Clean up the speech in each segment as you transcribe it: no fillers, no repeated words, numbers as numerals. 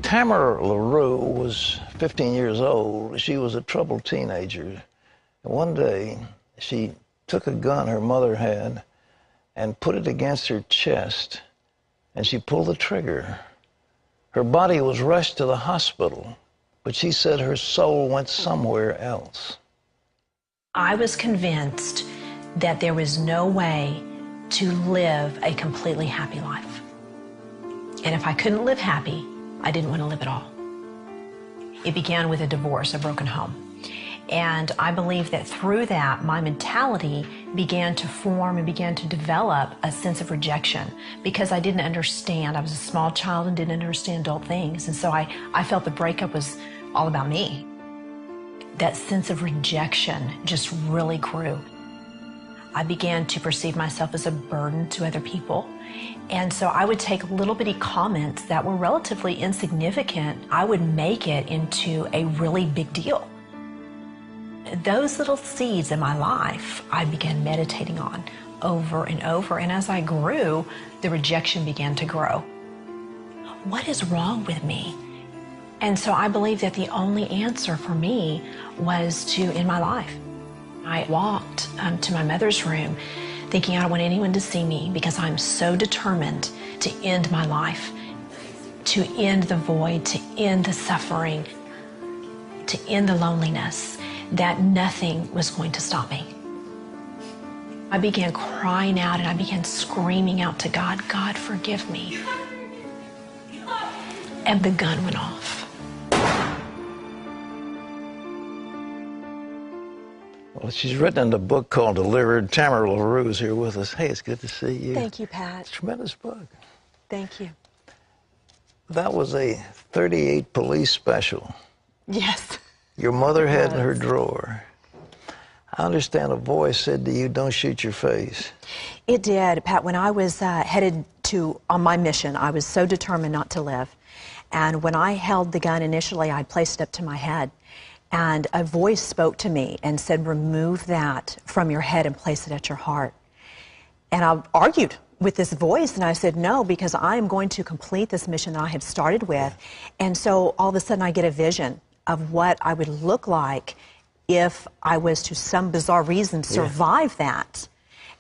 Tamara LaRue was 15 years old. She was a troubled teenager. And one day, she took a gun her mother had and put it against her chest, and she pulled the trigger. Her body was rushed to the hospital, but she said her soul went somewhere else. I was convinced that there was no way to live a completely happy life. And if I couldn't live happy, I didn't want to live at all. It began with a divorce, a broken home. And I believe that through that, my mentality began to form and began to develop a sense of rejection because I didn't understand. I was a small child and didn't understand adult things. And so I felt the breakup was all about me. That sense of rejection just really grew. I began to perceive myself as a burden to other people. And so I would take little bitty comments that were relatively insignificant. I would make it into a really big deal. Those little seeds in my life, I began meditating on over and over. And as I grew, the rejection began to grow. What is wrong with me? And so I believe that the only answer for me was to end my life. I walked to my mother's room thinking I don't want anyone to see me because I'm so determined to end my life, to end the void, to end the suffering, to end the loneliness, that nothing was going to stop me. I began crying out and I began screaming out to God, God, forgive me. And the gun went off. Well, she's written a book called Delivered. Tamara LaRue is here with us. Hey, it's good to see you. Thank you, Pat. It's a tremendous book. Thank you. That was a 38 police special. Yes. Your mother had in her drawer. I understand a voice said to you, don't shoot your face. It did, Pat. When I was headed on my mission, I was so determined not to live. And when I held the gun initially, I placed it up to my head. And a voice spoke to me and said, remove that from your head and place it at your heart. And I argued with this voice, and I said, no, because I am going to complete this mission that I had started with. And so all of a sudden I get a vision of what I would look like if I was, to some bizarre reason, survive that.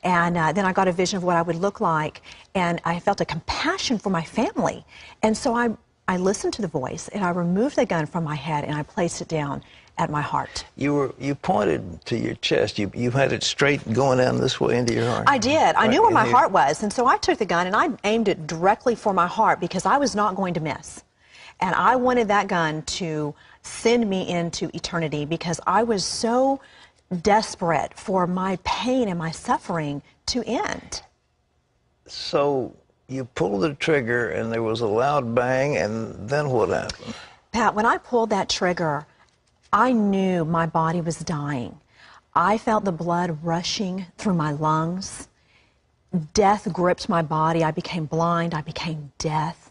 And then I got a vision of what I would look like, and I felt a compassion for my family. And so I listened to the voice, and I removed the gun from my head, and I placed it down at my heart. You pointed to your chest. You had it straight going down this way into your heart. I did. I knew where my heart was, and so I took the gun, and I aimed it directly for my heart because I was not going to miss. And I wanted that gun to send me into eternity because I was so desperate for my pain and my suffering to end. So you pulled the trigger and there was a loud bang, and then what happened? Pat, when I pulled that trigger, I knew my body was dying. I felt the blood rushing through my lungs. Death gripped my body. I became blind. I became deaf.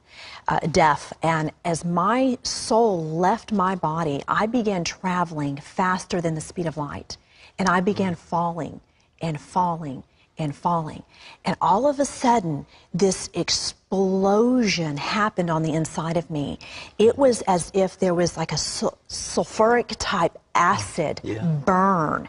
And as my soul left my body, I began traveling faster than the speed of light. And I began falling and falling and falling. And all of a sudden, this explosion happened on the inside of me. It was as if there was like a sulfuric type acid burn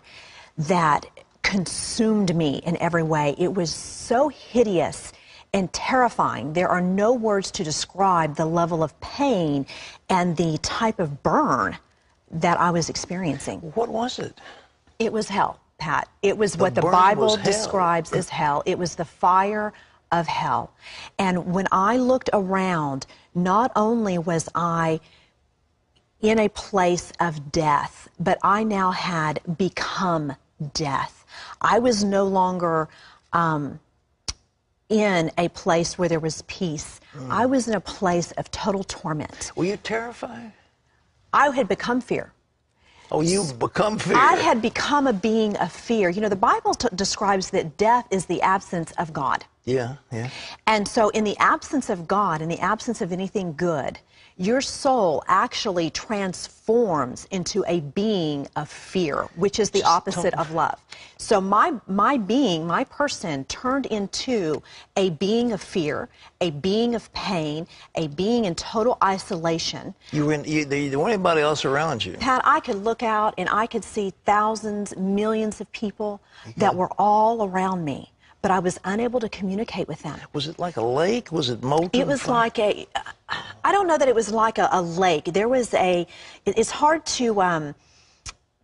that consumed me in every way. It was so hideous and terrifying. There are no words to describe the level of pain and the type of burn that I was experiencing. What was it? It was hell, Pat. It was what the Bible describes as hell. It was the fire of hell. And when I looked around, not only was I in a place of death, but I now had become death. I was no longer in a place where there was peace. I was in a place of total torment. Were you terrified? I had become fear. Oh, you become fear. I had become a being of fear. You know, the Bible describes that death is the absence of God. Yeah, yeah. And so in the absence of God, in the absence of anything good, your soul actually transforms into a being of fear, which is the opposite of love. So my being, my person turned into a being of fear, a being of pain, a being in total isolation. There wasn't anybody else around you. Pat, I could look out and I could see thousands, millions of people that were all around me, but I was unable to communicate with them. Was it like a lake? Was it molten? It was like I don't know that it was like a lake. There was it's hard to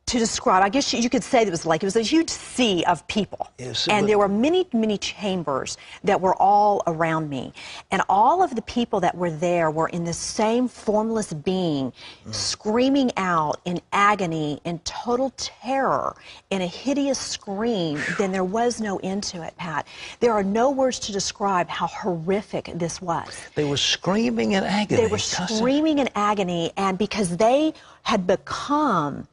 describe. I guess you could say it was like, it was a huge sea of people. Yes, and there were many, many chambers that were all around me. And all of the people that were there were in the same formless being, screaming out in agony, in total terror, in a hideous scream. Then there was no end to it, Pat. There are no words to describe how horrific this was. They were screaming in agony. They were screaming in agony, and because they had become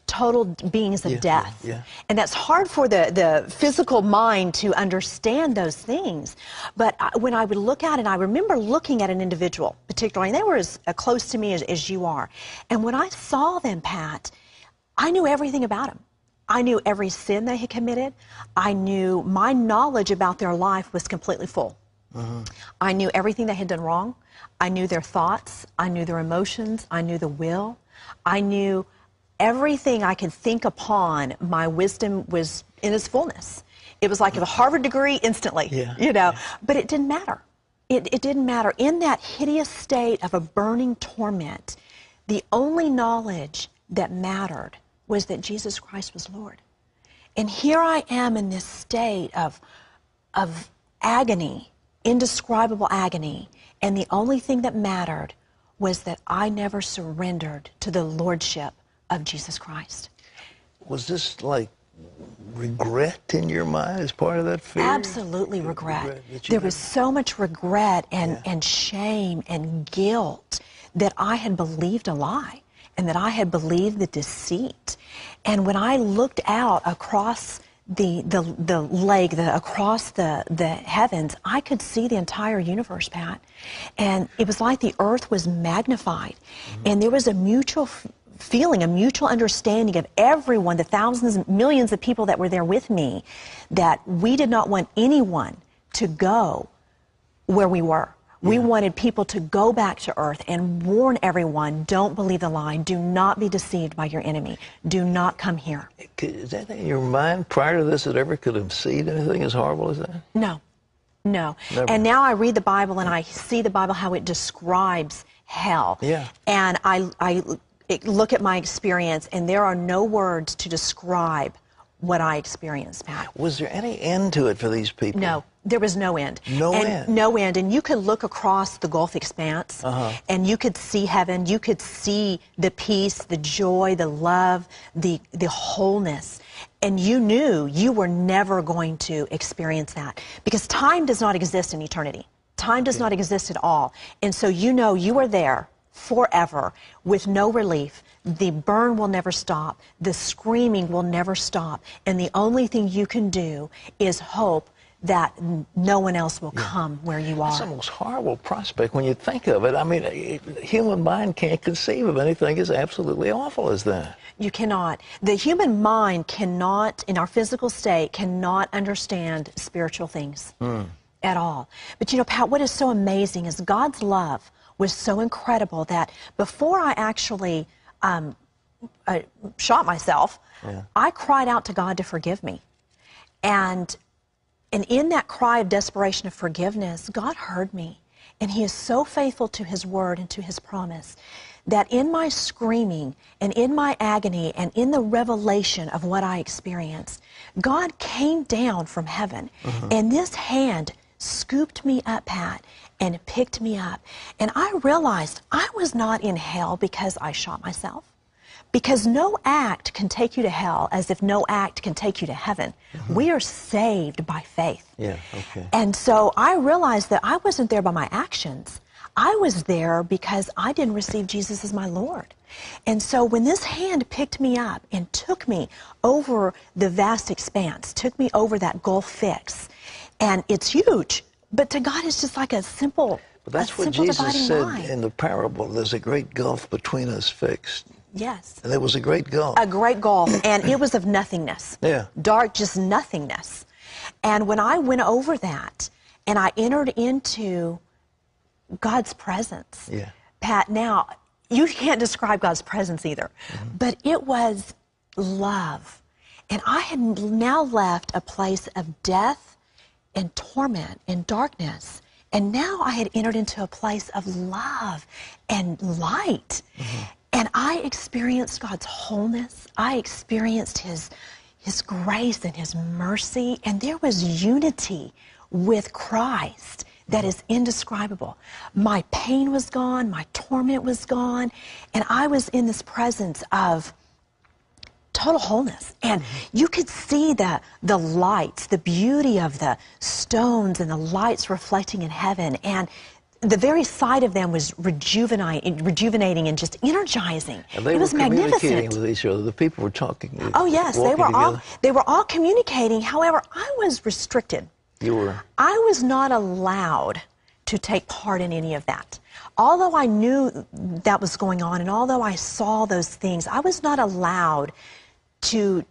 total beings of death. Yeah. And that's hard for the physical mind to understand those things. But when I would look at it, I remember looking at an individual, particularly, and they were as close to me as you are. And when I saw them, Pat, I knew everything about them. I knew every sin they had committed. I knew my knowledge about their life was completely full. I knew everything they had done wrong. I knew their thoughts. I knew their emotions. I knew the will. I knew everything I could think upon. My wisdom was in its fullness. It was like a Harvard degree instantly, you know. But it didn't matter. It didn't matter. In that hideous state of a burning torment, the only knowledge that mattered was that Jesus Christ was Lord. And here I am in this state of agony, indescribable agony, and the only thing that mattered was that I never surrendered to the lordship of Jesus Christ. Was this like regret in your mind as part of that fear? Absolutely regret. There was so much regret and shame and guilt that I had believed a lie and that I had believed the deceit. And when I looked out across the lake, across the heavens, I could see the entire universe, Pat. And it was like the earth was magnified. And there was a mutual feeling, a mutual understanding of everyone, the thousands and millions of people that were there with me, that we did not want anyone to go where we were. We wanted people to go back to earth and warn everyone, don't believe the lie, do not be deceived by your enemy, do not come here. Is that in your mind prior to this that ever could have seen anything as horrible as that? No, no. Never. And now I read the Bible and I see the Bible, how it describes hell. Yeah. And I look at my experience, and there are no words to describe what I experienced, Pat. Was there any end to it for these people? No, there was no end. No end? No end. And you could look across the Gulf Expanse, and you could see heaven. You could see the peace, the joy, the love, the wholeness. And you knew you were never going to experience that, because time does not exist in eternity. Time does not exist at all. And so you know you are there forever with no relief. The burn will never stop. The screaming will never stop. And the only thing you can do is hope that no one else will come where you are. It's the most horrible prospect when you think of it. I mean, human mind can't conceive of anything as absolutely awful as that. You cannot. The human mind cannot, in our physical state, cannot understand spiritual things at all. But you know, Pat, what is so amazing is God's love was so incredible that before I actually shot myself, I cried out to God to forgive me. And in that cry of desperation of forgiveness, God heard me. And He is so faithful to His word and to His promise that in my screaming and in my agony and in the revelation of what I experienced, God came down from heaven, and this hand scooped me up, Pat, and picked me up. And I realized I was not in hell because I shot myself. Because no act can take you to hell as if no act can take you to heaven. We are saved by faith. Yeah, okay. And so I realized that I wasn't there by my actions. I was there because I didn't receive Jesus as my Lord. And so when this hand picked me up and took me over the vast expanse, took me over that gulf fix, And it's huge. But to God, it's just like a simple, But that's a what simple Jesus dividing said line. in the parable. There's a great gulf between us fixed. Yes. And there was a great gulf. A great gulf, and it was of nothingness. Yeah. Dark, just nothingness. And when I went over that, and I entered into God's presence, Yeah. Pat, now, you can't describe God's presence either, but it was love. And I had now left a place of death and torment and darkness. And now I had entered into a place of love and light. And I experienced God's wholeness. I experienced His grace and His mercy. And there was unity with Christ that is indescribable. My pain was gone. My torment was gone. And I was in this presence of total wholeness. And you could see the lights, the beauty of the stones and the lights reflecting in heaven. And the very sight of them was rejuvenating and just energizing. And they it was were communicating magnificent. with each other. The people were talking. Oh yes, walking they were all communicating. However, I was restricted. You were. I was not allowed to take part in any of that. Although I knew that was going on and although I saw those things, I was not allowed to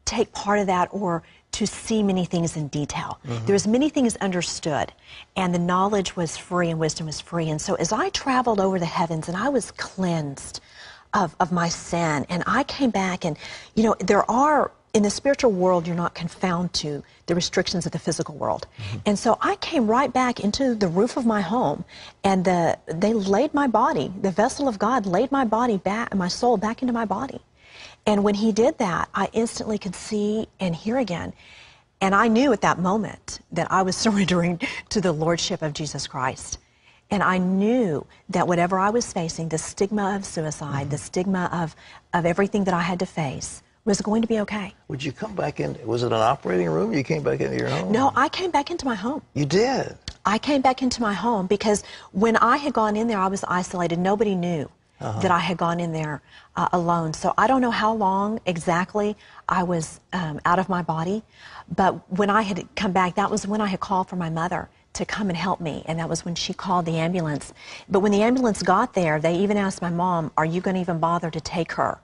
take part of that or to see many things in detail. There was many things understood, and the knowledge was free and wisdom was free. And so as I traveled over the heavens and I was cleansed of my sin, and I came back, and you know, there are, in the spiritual world, you're not confounded to the restrictions of the physical world. And so I came right back into the roof of my home, and they laid my body, the vessel of God laid my body back, my soul back into my body. And when He did that, I instantly could see and hear again. And I knew at that moment that I was surrendering to the Lordship of Jesus Christ. And I knew that whatever I was facing, the stigma of suicide, the stigma of everything that I had to face, was going to be okay. Would you come back in? Was it an operating room? You came back into your home? No, I came back into my home. You did? I came back into my home because when I had gone in there, I was isolated. Nobody knew that I had gone in there alone. So I don't know how long exactly I was out of my body, but when I had come back, that was when I had called for my mother to come and help me, and that was when she called the ambulance. But when the ambulance got there, they even asked my mom, "Are you going to even bother to take her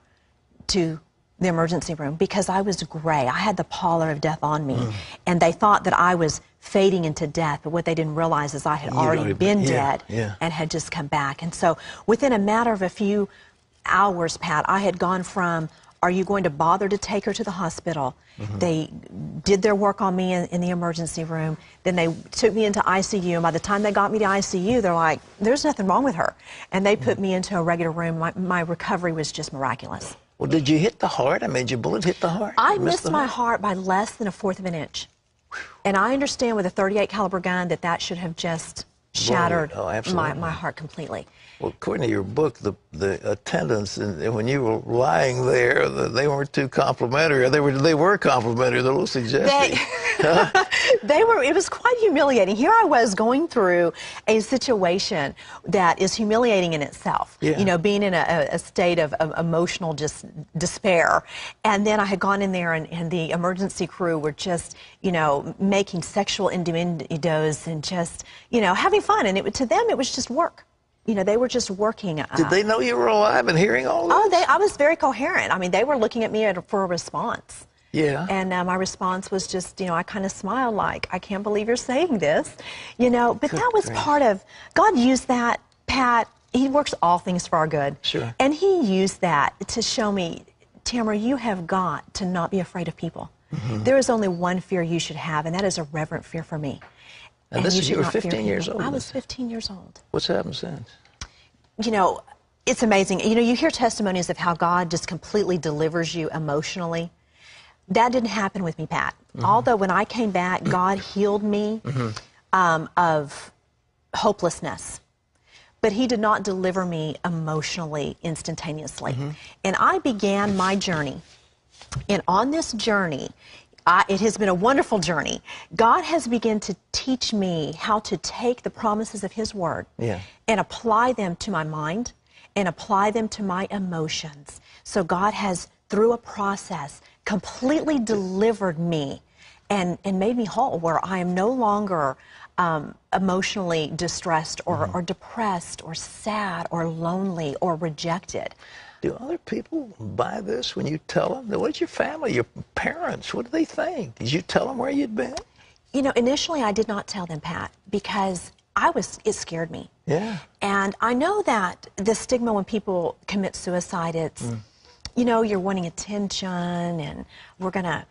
to the emergency room?" Because I was gray. I had the pallor of death on me, and they thought that I was fading into death, but what they didn't realize is I had already been dead and had just come back. And so within a matter of a few hours, Pat, I had gone from, "Are you going to bother to take her to the hospital?" They did their work on me in the emergency room. Then they took me into ICU, and by the time they got me to ICU, they're like, "There's nothing wrong with her." And they put me into a regular room. My recovery was just miraculous. Well, did you hit the heart? I mean, did your bullet hit the heart? I missed my heart by less than 1/4 of an inch. And I understand with a .38 caliber gun that should have just shattered my heart completely. Well, according to your book, the attendants, and when you were lying there, they weren't too complimentary. They were complimentary. They're a little suggestive. It was quite humiliating. Here I was going through a situation that is humiliating in itself. You know, being in a state of emotional just despair. And then I had gone in there, and the emergency crew were just, you know, making sexual innuendos and just, you know, having fun. And to them, it was just work. You know, they were just working. Did they know you were alive and hearing all this? Oh, I was very coherent. I mean, they were looking at me for a response. Yeah. And my response was just, you know, I kind of smiled like, "I can't believe you're saying this." You know, but that was part of, God used that, Pat. He works all things for our good. Sure. And He used that to show me, "Tamara, you have got to not be afraid of people. There is only one fear you should have, and that is a reverent fear for me." And you were 15 years old. I was 15 years old. What's happened since? You know, it's amazing. You know, you hear testimonies of how God just completely delivers you emotionally. That didn't happen with me, Pat. Although when I came back, God healed me of hopelessness. But He did not deliver me emotionally instantaneously. And I began my journey. And on this journey, it has been a wonderful journey. God has begun to teach me how to take the promises of His Word and apply them to my mind and apply them to my emotions. So God has, through a process, completely delivered me and made me whole, where I am no longer emotionally distressed or depressed or sad or lonely or rejected. Do other people buy this when you tell them? What's your family, your parents, what do they think? Did you tell them where you'd been? You know, initially I did not tell them, Pat, because it scared me. Yeah. And I know that the stigma when people commit suicide, it's, you know, you're wanting attention and we're going to,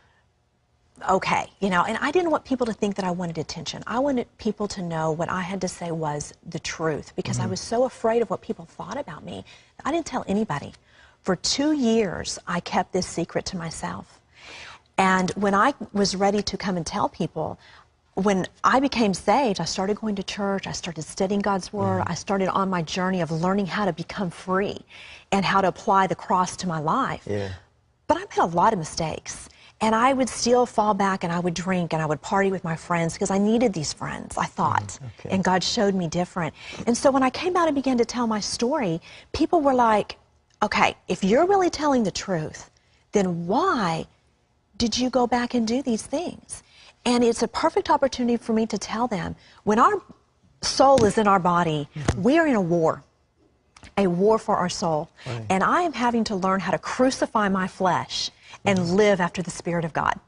okay, you know, and I didn't want people to think that I wanted attention. I wanted people to know what I had to say was the truth, because I was so afraid of what people thought about me. I didn't tell anybody. For 2 years, I kept this secret to myself. And when I was ready to come and tell people, when I became saved, I started going to church, I started studying God's Word, I started on my journey of learning how to become free and how to apply the cross to my life. Yeah. But I made a lot of mistakes. And I would still fall back and I would drink and I would party with my friends because I needed these friends, I thought. Okay. And God showed me different. And so when I came out and began to tell my story, people were like, okay, if you're really telling the truth, then why did you go back and do these things? And it's a perfect opportunity for me to tell them, when our soul is in our body, we are in a war for our soul. Right. And I am having to learn how to crucify my flesh and live after the Spirit of God.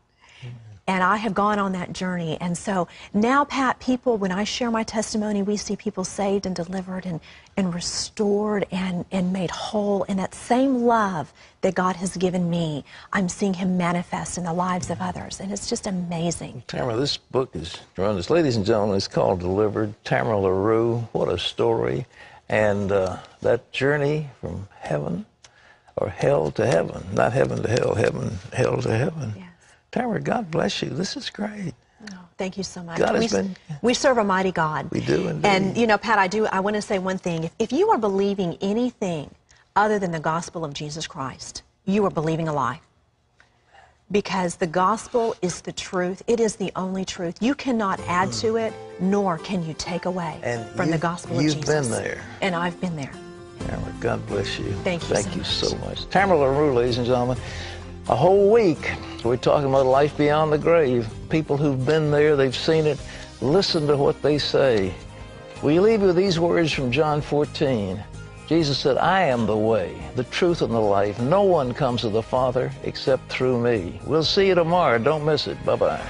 And I have gone on that journey. And so now, Pat, people, when I share my testimony, we see people saved and delivered and restored and made whole. And that same love that God has given me, I'm seeing Him manifest in the lives of others. And it's just amazing. Tamara, this book is tremendous. Ladies and gentlemen, it's called Delivered. Tamara LaRue, what a story. And that journey from heaven, or hell to heaven, not heaven to hell, hell to heaven. Yes. Tamara, God bless you. This is great. Oh, thank you so much. God has been... We serve a mighty God. We do indeed. And, you know, Pat, I want to say one thing. If you are believing anything other than the gospel of Jesus Christ, you are believing a lie. Because the gospel is the truth. It is the only truth. You cannot add to it, nor can you take away from the gospel of Jesus. You've been there. And I've been there. Tamara, God bless you. Thank you so much. Tamara LaRue, ladies and gentlemen. A whole week, we're talking about life beyond the grave. People who've been there, they've seen it. Listen to what they say. We leave you with these words from John 14. Jesus said, I am the way, the truth, and the life. No one comes to the Father except through me. We'll see you tomorrow. Don't miss it. Bye-bye.